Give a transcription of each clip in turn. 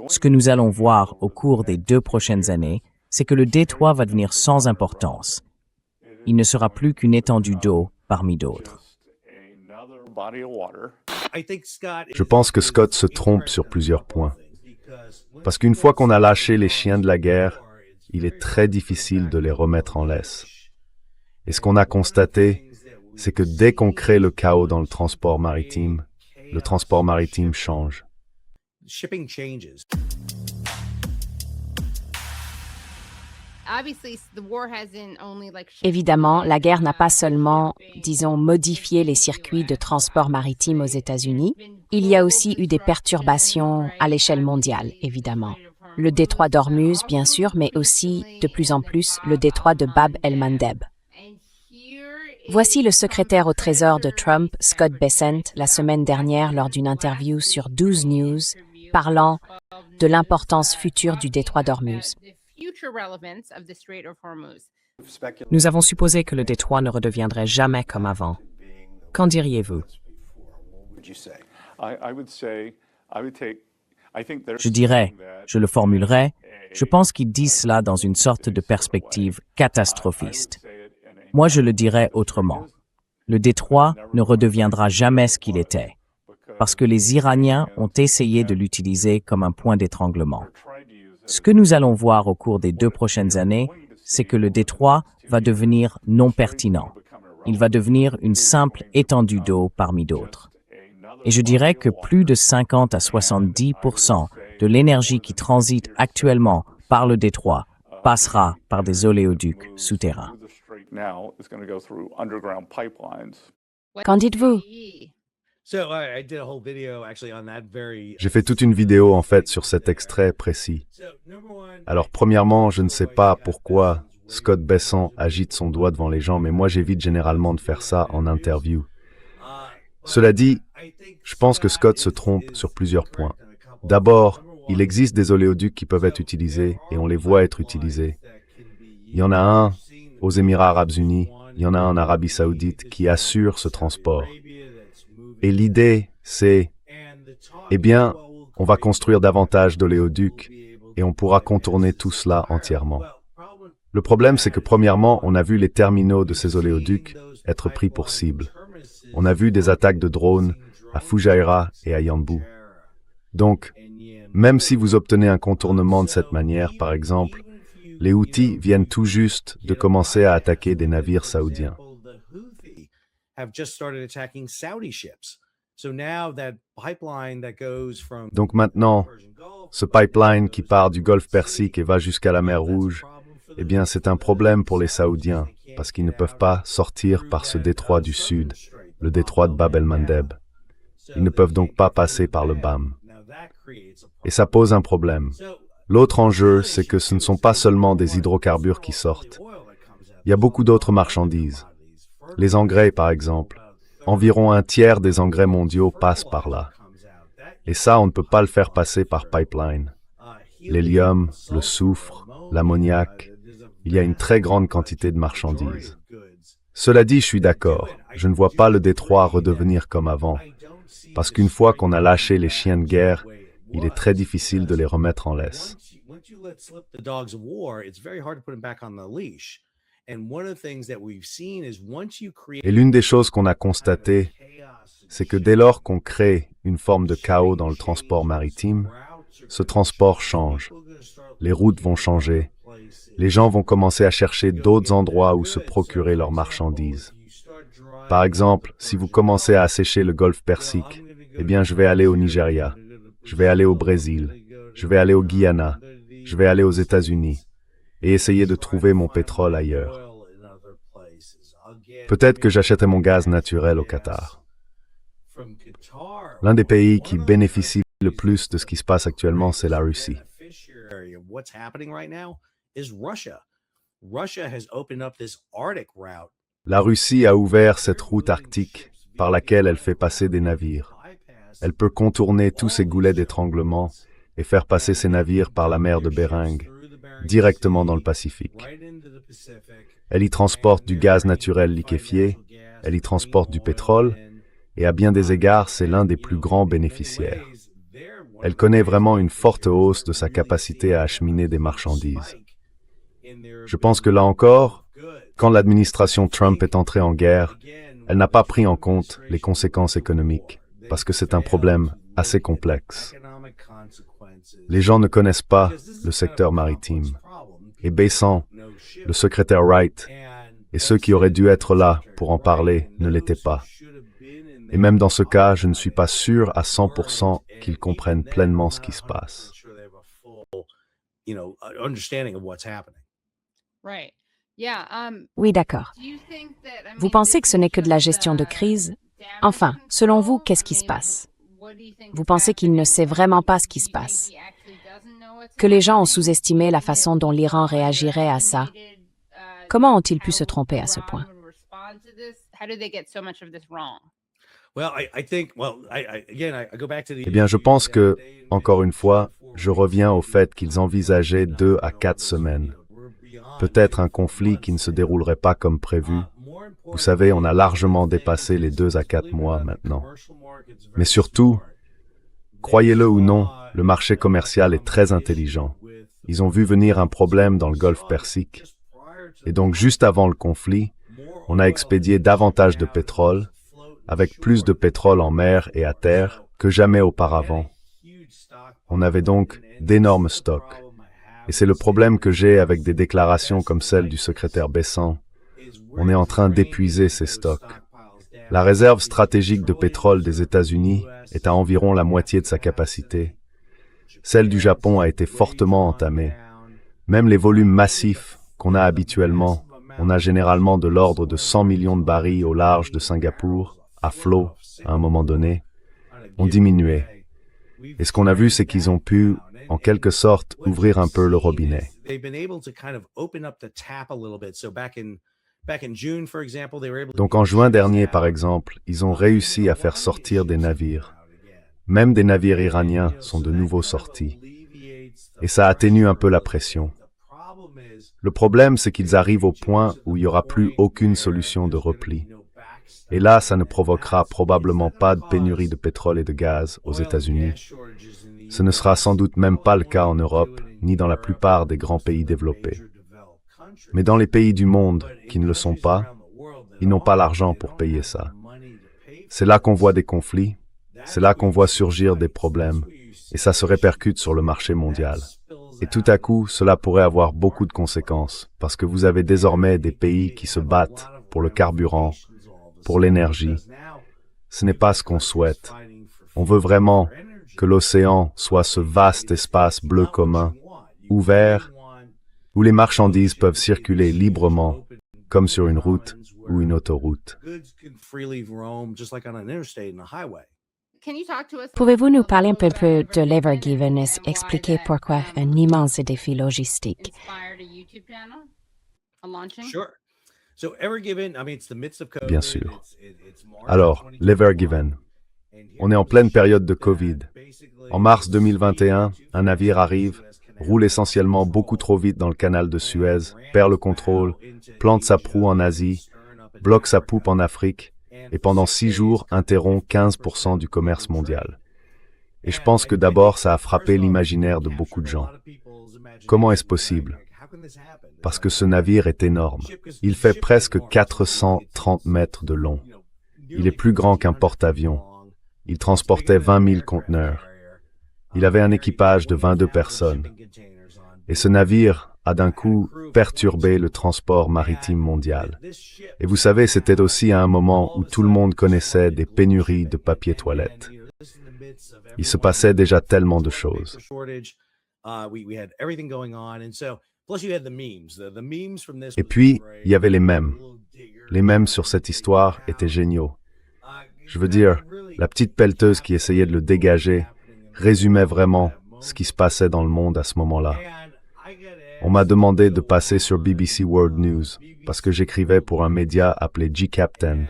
Ce que nous allons voir au cours des 2 prochaines années, c'est que le détroit va devenir sans importance. Il ne sera plus qu'une étendue d'eau parmi d'autres. Je pense que Scott se trompe sur plusieurs points. Parce qu'une fois qu'on a lâché les chiens de la guerre, il est très difficile de les remettre en laisse. Et ce qu'on a constaté, c'est que dès qu'on crée le chaos dans le transport maritime change. Évidemment, la guerre n'a pas seulement, disons, modifié les circuits de transport maritime aux États-Unis, il y a aussi eu des perturbations à l'échelle mondiale, évidemment. Le détroit d'Ormuz, bien sûr, mais aussi, de plus en plus, le détroit de Bab el-Mandeb. Voici le secrétaire au Trésor de Trump, Scott Bessent, la semaine dernière lors d'une interview sur 12 News, parlant de l'importance future du détroit d'Ormuz. Nous avons supposé que le détroit ne redeviendrait jamais comme avant. Qu'en diriez-vous? Je dirais, je le formulerais, je pense qu'ils disent cela dans une sorte de perspective catastrophiste. Moi, je le dirais autrement. Le détroit ne redeviendra jamais ce qu'il était, parce que les Iraniens ont essayé de l'utiliser comme un point d'étranglement. Ce que nous allons voir au cours des 2 prochaines années, c'est que le détroit va devenir non pertinent. Il va devenir une simple étendue d'eau parmi d'autres. Et je dirais que plus de 50 à 70% de l'énergie qui transite actuellement par le détroit passera par des oléoducs souterrains. Qu'en dites-vous? J'ai fait toute une vidéo en fait sur cet extrait précis. Alors premièrement, je ne sais pas pourquoi Scott Bessent agite son doigt devant les gens, mais moi j'évite généralement de faire ça en interview. Cela dit, je pense que Scott se trompe sur plusieurs points. D'abord, il existe des oléoducs qui peuvent être utilisés et on les voit être utilisés. Il y en a un aux Émirats arabes unis, il y en a un en Arabie saoudite qui assure ce transport. Et l'idée, c'est, eh bien, on va construire davantage d'oléoducs et on pourra contourner tout cela entièrement. Le problème, c'est que premièrement, on a vu les terminaux de ces oléoducs être pris pour cible. On a vu des attaques de drones à Fujairah et à Yanbu. Donc, même si vous obtenez un contournement de cette manière, par exemple, les Houthis viennent tout juste de commencer à attaquer des navires saoudiens. Donc maintenant, ce pipeline qui part du golfe Persique et va jusqu'à la mer Rouge, eh bien c'est un problème pour les Saoudiens, parce qu'ils ne peuvent pas sortir par ce détroit du sud, le détroit de Bab el-Mandeb. Ils ne peuvent donc pas passer par le BAM. Et ça pose un problème. L'autre enjeu, c'est que ce ne sont pas seulement des hydrocarbures qui sortent. Il y a beaucoup d'autres marchandises. Les engrais, par exemple. Environ 1/3 des engrais mondiaux passent par là. Et ça, on ne peut pas le faire passer par pipeline. L'hélium, le soufre, l'ammoniac, il y a une très grande quantité de marchandises. Cela dit, je suis d'accord. Je ne vois pas le détroit redevenir comme avant. Parce qu'une fois qu'on a lâché les chiens de guerre, il est très difficile de les remettre en laisse. Et l'une des choses qu'on a constatées, c'est que dès lors qu'on crée une forme de chaos dans le transport maritime, ce transport change. Les routes vont changer. Les gens vont commencer à chercher d'autres endroits où se procurer leurs marchandises. Par exemple, si vous commencez à assécher le golfe Persique, eh bien je vais aller au Nigeria, je vais aller au Brésil, je vais aller au Guyana, je vais aller aux États-Unis et essayer de trouver mon pétrole ailleurs. Peut-être que j'achèterai mon gaz naturel au Qatar. L'un des pays qui bénéficie le plus de ce qui se passe actuellement, c'est la Russie. La Russie a ouvert cette route arctique par laquelle elle fait passer des navires. Elle peut contourner tous ces goulets d'étranglement et faire passer ses navires par la mer de Bering, directement dans le Pacifique. Elle y transporte du gaz naturel liquéfié, elle y transporte du pétrole, et à bien des égards, c'est l'un des plus grands bénéficiaires. Elle connaît vraiment une forte hausse de sa capacité à acheminer des marchandises. Je pense que là encore, quand l'administration Trump est entrée en guerre, elle n'a pas pris en compte les conséquences économiques, parce que c'est un problème assez complexe. Les gens ne connaissent pas le secteur maritime. Et Bessant, le secrétaire Wright, et ceux qui auraient dû être là pour en parler ne l'étaient pas. Et même dans ce cas, je ne suis pas sûr à 100% qu'ils comprennent pleinement ce qui se passe. Oui, d'accord. Vous pensez que ce n'est que de la gestion de crise? Enfin, selon vous, qu'est-ce qui se passe? Vous pensez qu'il ne sait vraiment pas ce qui se passe? Que les gens ont sous-estimé la façon dont l'Iran réagirait à ça? Comment ont-ils pu se tromper à ce point? Eh bien, je pense que, encore une fois, je reviens au fait qu'ils envisageaient 2 à 4 semaines. Peut-être un conflit qui ne se déroulerait pas comme prévu. Vous savez, on a largement dépassé les 2 à 4 mois maintenant. Mais surtout, croyez-le ou non, le marché commercial est très intelligent. Ils ont vu venir un problème dans le golfe Persique. Et donc, juste avant le conflit, on a expédié davantage de pétrole, avec plus de pétrole en mer et à terre que jamais auparavant. On avait donc d'énormes stocks. Et c'est le problème que j'ai avec des déclarations comme celle du secrétaire Bessant. On est en train d'épuiser ces stocks. La réserve stratégique de pétrole des États-Unis est à environ la moitié de sa capacité. Celle du Japon a été fortement entamée. Même les volumes massifs qu'on a habituellement, on a généralement de l'ordre de 100 millions de barils au large de Singapour, à flot, à un moment donné, ont diminué. Et ce qu'on a vu, c'est qu'ils ont pu, en quelque sorte, ouvrir un peu le robinet. Donc en juin dernier, par exemple, ils ont réussi à faire sortir des navires. Même des navires iraniens sont de nouveau sortis. Et ça atténue un peu la pression. Le problème, c'est qu'ils arrivent au point où il n'y aura plus aucune solution de repli. Et là, ça ne provoquera probablement pas de pénurie de pétrole et de gaz aux États-Unis. Ce ne sera sans doute même pas le cas en Europe, ni dans la plupart des grands pays développés. Mais dans les pays du monde qui ne le sont pas, ils n'ont pas l'argent pour payer ça. C'est là qu'on voit des conflits, c'est là qu'on voit surgir des problèmes, et ça se répercute sur le marché mondial. Et tout à coup, cela pourrait avoir beaucoup de conséquences, parce que vous avez désormais des pays qui se battent pour le carburant, pour l'énergie. Ce n'est pas ce qu'on souhaite. On veut vraiment que l'océan soit ce vaste espace bleu commun, ouvert, où les marchandises peuvent circuler librement, comme sur une route ou une autoroute. Pouvez-vous nous parler un peu de l'Ever Given et expliquer pourquoi un immense défi logistique? Bien sûr. Alors, l'Ever Given. On est en pleine période de Covid. En mars 2021, un navire arrive, roule essentiellement beaucoup trop vite dans le canal de Suez, perd le contrôle, plante sa proue en Asie, bloque sa poupe en Afrique, et pendant 6 jours interrompt 15% du commerce mondial. Et je pense que d'abord ça a frappé l'imaginaire de beaucoup de gens. Comment est-ce possible? Parce que ce navire est énorme. Il fait presque 430 mètres de long. Il est plus grand qu'un porte-avions. Il transportait 20 000 conteneurs. Il avait un équipage de 22 personnes. Et ce navire a d'un coup perturbé le transport maritime mondial. Et vous savez, c'était aussi à un moment où tout le monde connaissait des pénuries de papier toilette. Il se passait déjà tellement de choses. Et puis, il y avait les mèmes. Les mèmes sur cette histoire étaient géniaux. Je veux dire, la petite pelleteuse qui essayait de le dégager résumait vraiment ce qui se passait dans le monde à ce moment-là. On m'a demandé de passer sur BBC World News parce que j'écrivais pour un média appelé G-Captain.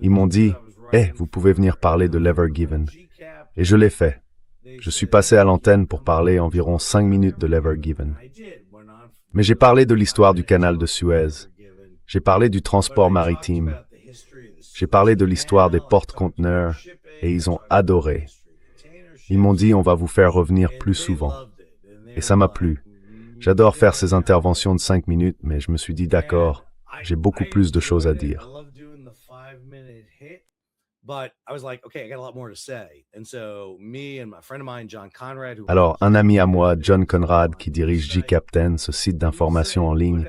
Ils m'ont dit « Eh, vous pouvez venir parler de l'Ever Given ». Et je l'ai fait. Je suis passé à l'antenne pour parler environ 5 minutes de l'Ever Given. Mais j'ai parlé de l'histoire du canal de Suez. J'ai parlé du transport maritime. J'ai parlé de l'histoire des porte-conteneurs et ils ont adoré. Ils m'ont dit, on va vous faire revenir plus souvent. Et ça m'a plu. J'adore faire ces interventions de 5 minutes, mais je me suis dit, d'accord, j'ai beaucoup plus de choses à dire. Alors, un ami à moi, John Conrad, qui dirige G-Captain, ce site d'information en ligne,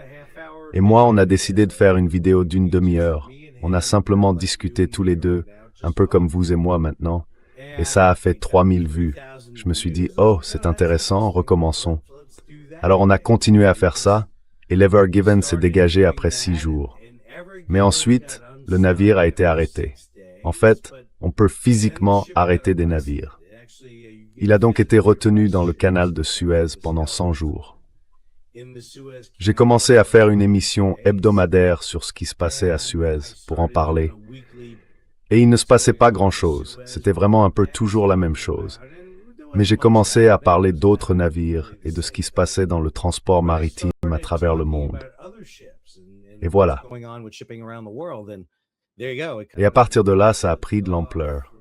et moi, on a décidé de faire une vidéo d'une demi-heure. On a simplement discuté tous les deux, un peu comme vous et moi maintenant, et ça a fait 3000 vues. Je me suis dit, oh, c'est intéressant, recommençons. Alors on a continué à faire ça, et l'Ever Given s'est dégagé après 6 jours. Mais ensuite, le navire a été arrêté. En fait, on peut physiquement arrêter des navires. Il a donc été retenu dans le canal de Suez pendant 100 jours. J'ai commencé à faire une émission hebdomadaire sur ce qui se passait à Suez pour en parler. Et il ne se passait pas grand-chose, c'était vraiment un peu toujours la même chose. Mais j'ai commencé à parler d'autres navires et de ce qui se passait dans le transport maritime à travers le monde. Et voilà. Et à partir de là, ça a pris de l'ampleur.